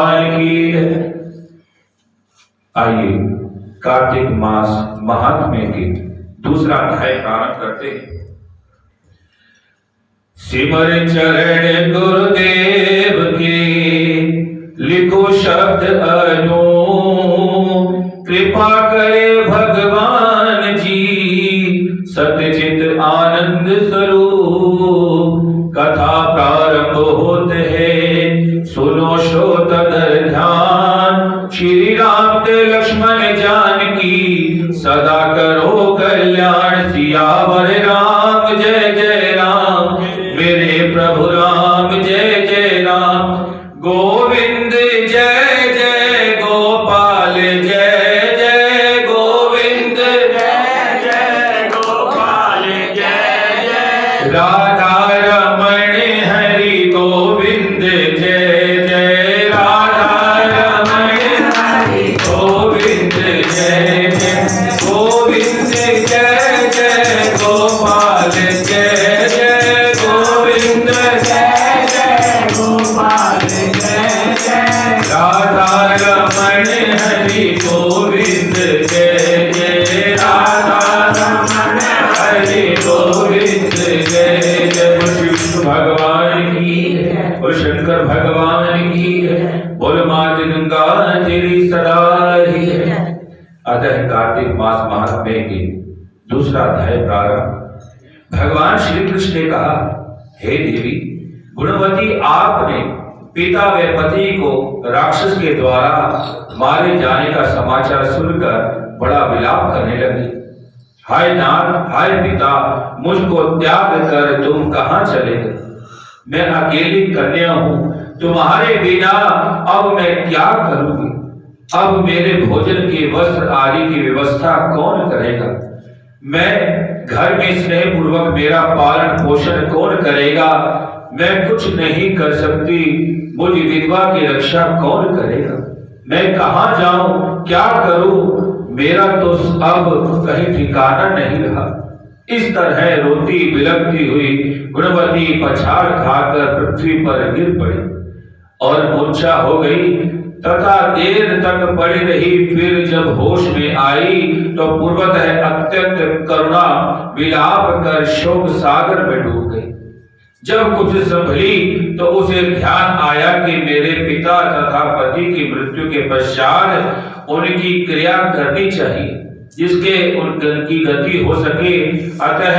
भगवान की है। आइए कार्तिक मास महात्म्य के दूसरा अध्याय प्रारंभ करते हैं। सिमर चरण गुरुदेव के, लिखो शब्द अनु, कृपा करे भगवान जी, सतचित आनंद स्वरूप। कथा प्रारंभ होते है, सुनो श्रोत ध्यान। श्री राम के लक्ष्मण जानकी, सदा करो कल्याण। सियावर राम जय जय राम, मेरे प्रभु राम जय जय राम। गोविंद जय जय गोपाल जय जय गोविंद, जय जय गोपाल जय जय। राधा रमण हरि गोविंद जय जय, राधा रमण हरि गोविंद जय जय। गोविंद जय जय गोपाल जय जय गोविंद, जय जय गोपाल जय जय। राधा रमण हरि गोविंद जय जय, राधा रमण हरि गोविंद जय जय। विष्णु भगवान की और शंकर भगवान की, बोल मात गंगा तेरी सदा ही है। अतः कार्तिक मास महात्म्य के दूसरा अध्याय प्रारंभ। भगवान श्री कृष्ण ने कहा, हे देवी गुणवती, आपने पिता व पति को राक्षस के द्वारा मारे जाने का समाचार सुनकर बड़ा विलाप करने लगी। हाय नाथ, हाय पिता, मुझको त्याग कर तुम कहां चले गए? मैं अकेली कन्या हूं, तुम्हारे बिना अब मैं क्या करूंगी? अब मेरे भोजन के वस्त्र आदि की व्यवस्था कौन करेगा? मैं घर में स्नेह पूर्वक मेरा पालन पोषण कौन करेगा? मैं कुछ नहीं कर सकती, मुझ विधवा की रक्षा कौन करेगा? मैं कहां जाऊं, क्या करूं? मेरा तो अब कहीं ठिकाना नहीं रहा। इस तरह रोती बिलखती हुई गुणवती पछाड़ खाकर पृथ्वी पर गिर पड़ी और मूर्छा हो गई तथा देर तक पड़ी रही। फिर जब होश में आई तो पूर्वतः अत्यंत करुणा विलाप कर शोक सागर में डूब गई। जब कुछ संभली तो उसे ध्यान आया कि मेरे पिता तथा पति की मृत्यु के पश्चात उनकी क्रिया करनी चाहिए, जिसके उनकी गति हो सके। अतः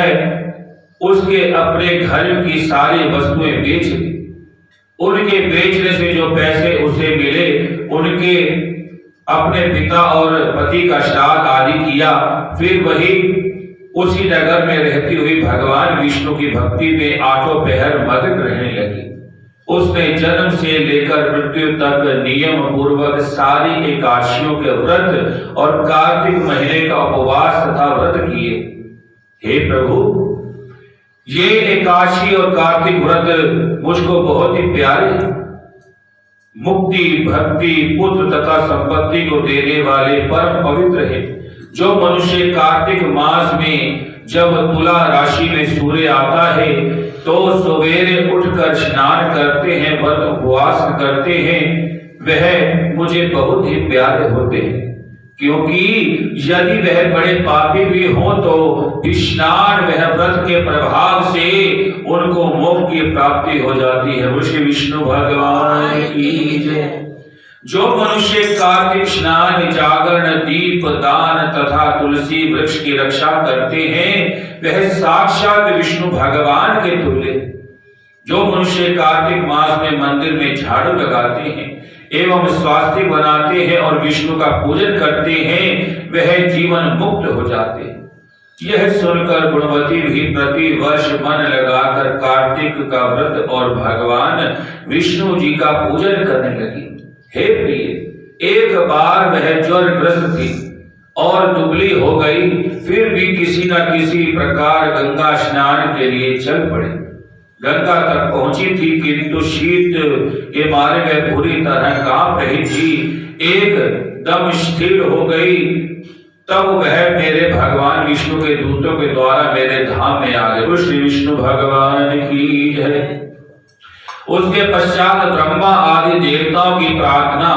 उसके अपने घर की सारी वस्तुएं बेच दी। उनके बेचने से जो पैसे उसे मिले, उनके अपने पिता और पति का श्राद्ध आदि किया। फिर वही उसी नगर में रहती हुई भगवान विष्णु की भक्ति में आठों पहर मगन रहने लगी। उसने जन्म से लेकर मृत्यु तक नियम पूर्वक सारी एकादशियों के व्रत और कार्तिक महीने का उपवास तथा व्रत किए। हे प्रभु, ये एकादशी और कार्तिक व्रत मुझको बहुत ही प्यारे हैं। मुक्ति, भक्ति, पुत्र तथा संपत्ति को देने वाले परम पवित्र है। जो मनुष्य कार्तिक मास में जब तुला राशि में सूर्य आता है तो सवेरे उठकर स्नान करते हैं, व्रत उपवास करते हैं, वह मुझे बहुत ही प्यारे होते हैं। क्योंकि यदि वह बड़े पापी भी हो तो स्नान वह व्रत के प्रभाव से उनको मोक्ष की प्राप्ति हो जाती है। श्री विष्णु भगवान की जय। जो मनुष्य कार्तिक स्नान, जागरण, दीप दान तथा तुलसी वृक्ष की रक्षा करते हैं, वह साक्षात विष्णु भगवान के तुल्य। जो मनुष्य कार्तिक मास में मंदिर में झाड़ू लगाते हैं एवं स्वास्थ्य बनाते हैं और विष्णु का पूजन करते हैं, वह जीवन मुक्त हो जाते हैं। यह सुनकर गुणवती भी प्रति वर्ष मन लगाकर कार्तिक का व्रत और भगवान विष्णु जी का पूजन करने लगी। हे प्रिय, एक बार वह ज्वरग्रस्त थी और दुबली हो गई, फिर भी किसी न किसी प्रकार गंगा स्नान के लिए चल पड़ी। गंगा तक पहुंची थी, किंतु शीत के मारे में पूरी तरह कांप रही थी। एकदम स्थिर हो गई। तब वह मेरे भगवान विष्णु के दूतों के द्वारा मेरे धाम में आ गए। श्री विष्णु भगवान की जय। उसके पश्चात ब्रह्मा आदि देवताओं की प्रार्थना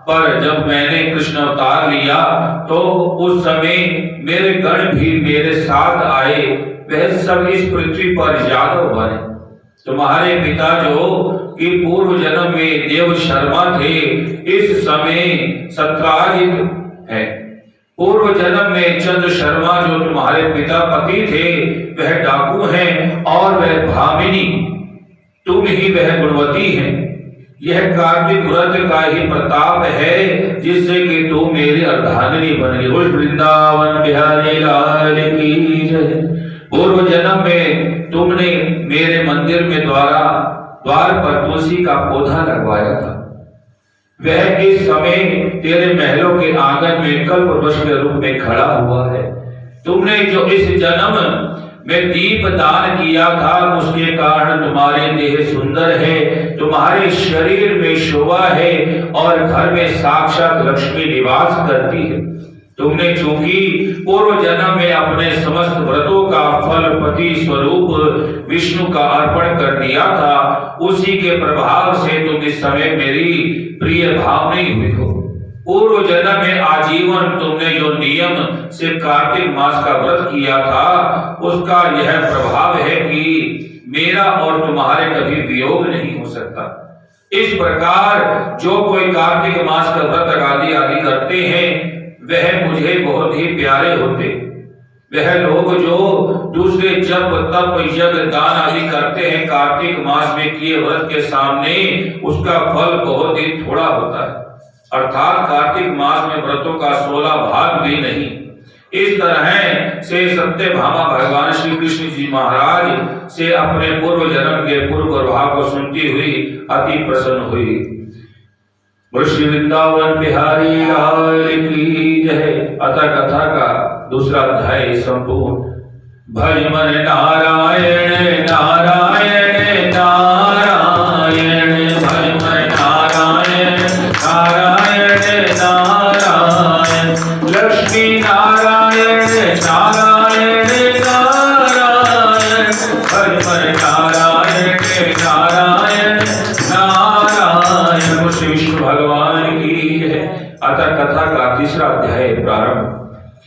पर जब मैंने कृष्ण अवतार लिया तो उस समय मेरे गण भी मेरे साथ आए, वह सब इस पृथ्वी पर यादव बने। तुम्हारे पिता जो कि पूर्व जन्म में देव शर्मा थे, इस समय सत्राजित है। पूर्व जन्म में चंद्र शर्मा जो तुम्हारे पिता पति थे, वह डाकू हैं, और वह भामिनी तुम ही वह गुणवती है। यह कार्तिक व्रत का ही प्रताप है जिससे कि तू मेरी अर्धांगिनी बन गई। वृंदावन बिहारी लाल की जय। पूर्व जन्म में तुमने मेरे मंदिर में द्वार पर तुलसी का पौधा लगवाया था। वह इस समय तेरे महलों के आंगन में कल्प वृक्ष के रूप में खड़ा हुआ है। तुमने जो इस जन्म में दीप दान किया था, उसके कारण तुम्हारी देह सुंदर है, तुम्हारे शरीर में शोभा है और घर में साक्षात लक्ष्मी निवास करती है। तुमने चूंकि पूर्व जन्म में अपने समस्त व्रतों का फल पति स्वरूप विष्णु का अर्पण कर दिया था, उसी के प्रभाव से तुम इस समय मेरी प्रिय भाव नहीं हुई हो। पूर्व जन्म में आजीवन तुमने जो नियम से कार्तिक मास का व्रत किया था, उसका यह प्रभाव है कि मेरा और तुम्हारे कभी वियोग नहीं हो सकता। इस प्रकार जो कोई कार्तिक मास का व्रत आदि करते हैं, वह मुझे बहुत ही प्यारे होते। वह लोग जो दूसरे जप तप यज्ञ दान आदि करते हैं, कार्तिक मास में किए व्रत के सामने उसका फल बहुत ही थोड़ा होता है। अर्थात कार्तिक मास में व्रतों का 16 भाग भी नहीं। इस तरह से सत्यभामा भगवान श्री कृष्ण जी महाराज से अपने पूर्व जन्म के पूर्व प्रभाव को सुनती हुई अति प्रसन्न हुई। श्री वृंदावन बिहारी लाल की जय। अतः कथा का दूसरा अध्याय संपूर्ण। भज मन नारायण नारायण नारायण, भज मन नारायण नारायण नारायण, लक्ष्मी नारायण नारायण नारायण, भज मन नारायण नारायण नारायण। श्री विष्णु भगवान की है। अतः कथा का तीसरा अध्याय प्रारंभ।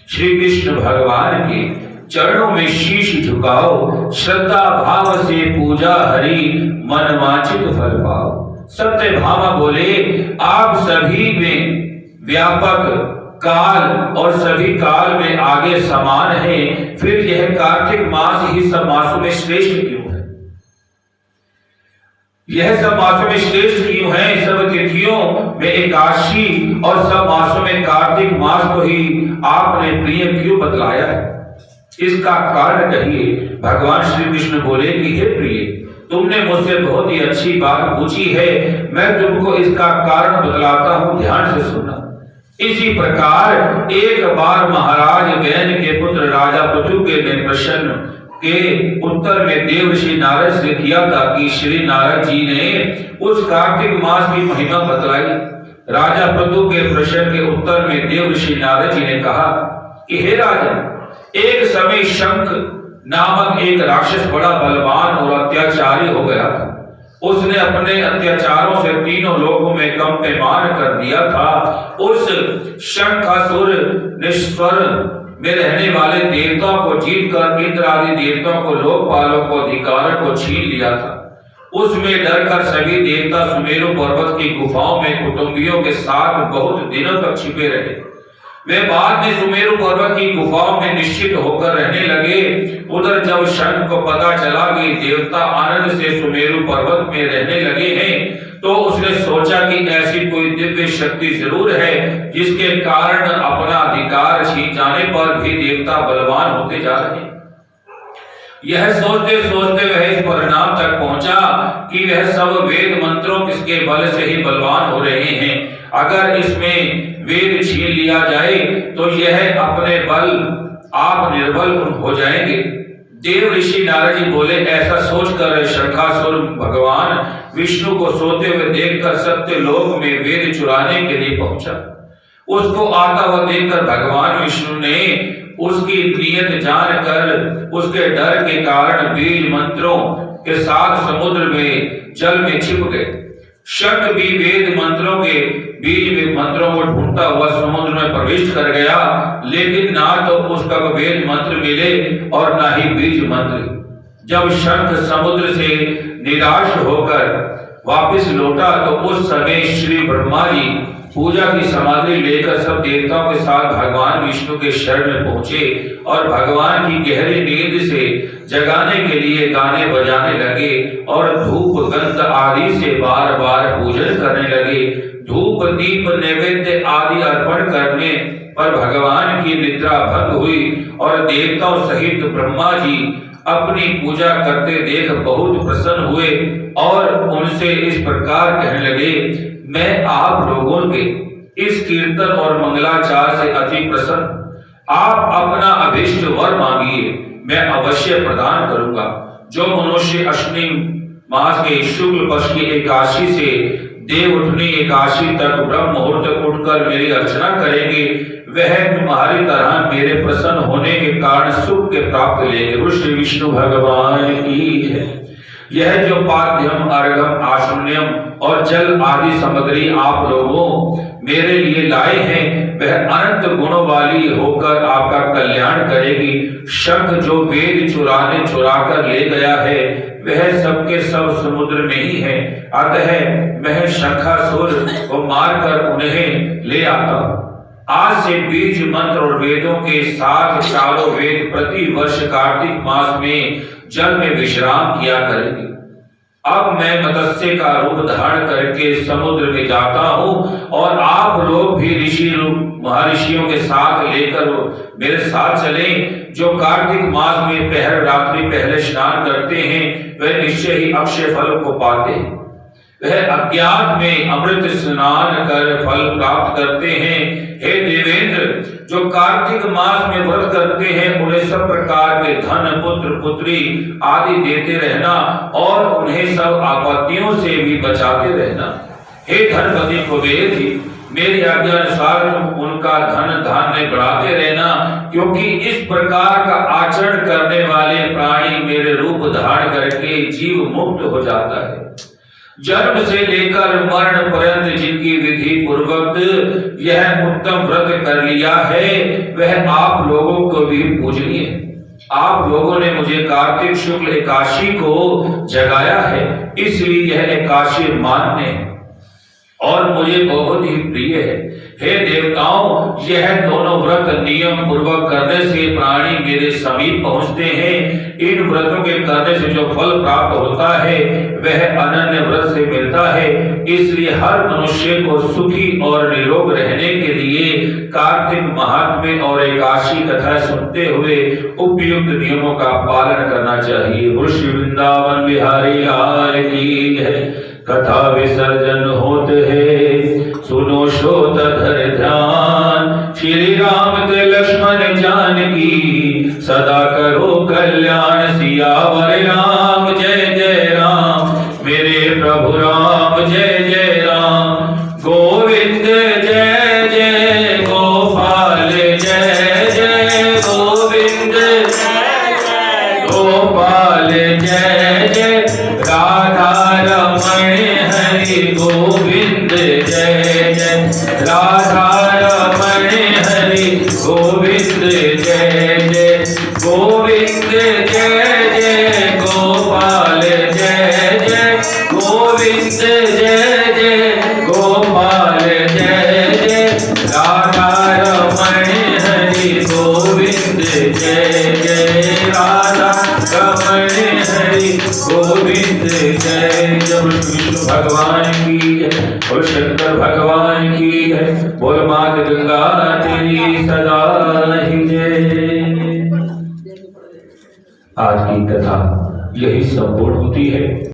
श्री कृष्ण भगवान के चरणों में शीश झुकाओ, श्रद्धा भाव से पूजा हरि, मन वांछित फल पाओ। सत्यभामा बोले, आप सभी में व्यापक काल और सभी काल में आगे समान है, फिर यह कार्तिक मास ही सब मासों में श्रेष्ठ क्यों है? यह सब मासों में श्रेष्ठ क्यों है? सब तिथियों में एकादशी और सब मासों में कार्तिक मास को ही आपने प्रिय क्यों बतलाया है? इसका कारण कहिए। भगवान श्री कृष्ण बोले कि हे प्रिय, तुमने मुझसे बहुत ही अच्छी बात पूछी है, मैं तुमको इसका कारण बतलाता हूं, ध्यान से सुनना। इसी प्रकार एक बार महाराज गैन के पुत्र राजा पृथु के प्रश्न के उत्तर में देव ऋषि नारद से किया था कि श्री नारद जी ने उस कार्तिक मास की महिमा बतलाई। राजा पृथु के प्रश्न के उत्तर में देव ऋषि नारद जी ने कहा कि हे राजन, एक समय शंख नामक एक राक्षस बड़ा बलवान और अत्याचारी हो गया था। उसने अपने अत्याचारों से तीनों लोकों में कंपमान कर दिया था। उस शंखासुर ने स्वर में रहने वाले देवताओं को जीतकर इंद्र आदि देवताओं को, लोकपालों को, अधिकारों को छीन लिया था। उसमें डरकर सभी देवता सुमेरु पर्वत की गुफाओं में कुटुंबियों के साथ बहुत दिनों तक छिपे रहे। वे बाद में सुमेरु पर्वत की गुफाओं में निश्चित होकर रहने लगे। उधर जब शंख को पता चला कि देवता आनंद से सुमेरु पर्वत में रहने लगे हैं, तो उसने सोचा कि ऐसी कोई दिव्य शक्ति जरूर है जिसके कारण अपना अधिकार छीन जाने पर भी देवता बलवान होते जा रहे हैं। यह सोचते सोचते वह इस परिणाम तक पहुंचा कि वह सब वेद मंत्रों किसके बल से ही बलवान हो रहे हैं। अगर इसमें वेद छीन लिया जाए तो यह अपने बल आप निर्बल हो जाएंगे। देव ऋषि नारद जी बोले, ऐसा सोचकर शंखासुर भगवान विष्णु को सोते हुए देखकर सत्य लोक में वेद चुराने के लिए पहुंचा। उसको आता हुआ देखकर भगवान विष्णु ने उसकी नियत जानकर उसके डर के कारण बीज मंत्रों के साथ समुद्र में जल में छिप गए। शंख भी वेद मंत्रों के बीज मंत्रों को ढूंढता हुआ समुद्र में प्रवेश कर गया, लेकिन ना तो उसका वेद मंत्र मिले और ना ही बीज मंत्र। जब शंख समुद्र से निराश होकर वापस लौटा तो उस समय श्री ब्रह्मा जी पूजा की सामग्री लेकर सब देवताओं के साथ भगवान विष्णु के शरण में पहुंचे और भगवान की गहरी नींद से जगाने के लिए गाने बजाने लगे और धूप गंध आदि से बार बार पूजन करने लगे। धूप दीप नैवेद्य आदि अर्पण करने पर भगवान की निद्रा भंग हुई और देवताओं सहित ब्रह्मा जी अपनी पूजा करते देख बहुत प्रसन्न हुए और उनसे इस प्रकार कहने लगे, मैं आप लोगों के इस कीर्तन और मंगलाचार से अति प्रसन्न। आप अपना अभीष्ट वर मांगिए, मैं अवश्य प्रदान करूंगा। जो मनुष्य अश्विनी मास के शुक्ल पक्ष की एकादशी से देवउठनी एकादशी तक ब्रह्म मुहूर्त उठकर मेरी अर्चना करेंगे, वह तुम्हारी तरह मेरे प्रसन्न होने के कारण सुख के प्राप्त लेंगे। श्री विष्णु भगवान की है। यह जो पाद्यम अर्घम आशुन्यम और जल आदि सामग्री आप लोगों मेरे लिए लाए हैं, वह अनंत गुणों वाली होकर आपका कल्याण करेगी। शंख जो वेद चुरा कर ले गया है, वह सबके सब समुद्र में ही है। अतः मैं शंखासुर को मारकर उन्हें ले आता हूं। आज से बीज मंत्र और वेदों के साथ चारों वेद प्रति वर्ष कार्तिक मास में जल में विश्राम किया करेंगे। अब मैं मत्स्य का रूप धारण करके समुद्र में जाता हूँ और आप लोग भी ऋषि महर्षियों के साथ लेकर मेरे साथ चलें। जो कार्तिक मास में पहर रात्रि पहले स्नान करते हैं, वह निश्चय ही अक्षय फल को पाते हैं। वह अज्ञात में अमृत स्नान कर फल प्राप्त करते हैं। हे देवेंद्र, जो कार्तिक मास में व्रत करते हैं, उन्हें सब प्रकार के धन पुत्र पुत्री आदि देते रहना और उन्हें सब आपत्तियों से भी बचाते रहना। हे धनपति कुबेर जी, मेरी आज्ञा अनुसार तुम उनका धन धान्य बढ़ाते रहना, क्योंकि इस प्रकार का आचरण करने वाले प्राणी मेरे रूप धारण करके जीव मुक्त हो जाता है। जन्म से लेकर मरण पर्यंत जिनकी विधि पूर्वक यह उत्तम व्रत कर लिया है, वह आप लोगों को भी पूजनीय है। आप लोगों ने मुझे कार्तिक शुक्ल एकादशी को जगाया है, इसलिए यह एकादशी मान्य है और मुझे बहुत ही प्रिय है। हे देवताओं, यह दोनों व्रत नियम पूर्वक करने से प्राणी मेरे समीप पहुंचते हैं। इन व्रतों के करने से जो फल प्राप्त होता है, वह अनन्य व्रत से मिलता है। इसलिए हर मनुष्य को सुखी और निरोग रहने के लिए कार्तिक महात्म्य और एकादशी कथा सुनते हुए उपयुक्त नियमों का पालन करना चाहिए। श्री वृंदावन बिहारी लाल की है। कथा विसर्जन होते है, सुनो श्रोत धर ध्यान। श्री राम ते लक्ष्मण जानकी, सदा करो कल्याण। सियावर राम जय जय राम, मेरे प्रभु राम जय जय राम। गोविंद जय जय गोपाल जय जय गोविंद जय जय गोपाल जय जय। राधा रमण हरि गोविंद जय जय। राधा रमण हरि गोविंद जय जय। गोविंद जय जय गोपाल जय जय गोविंद जय जय गोपाल जय जय। राधा रमण हरि गोविंद जय जय। राधा रमण हरि गोविंद जय जय। विष्णु भगवान की है और शंकर भगवान की है। बोल मात गंगा तेरी सदा ही जय। आज की कथा यही संपूर्ण होती है।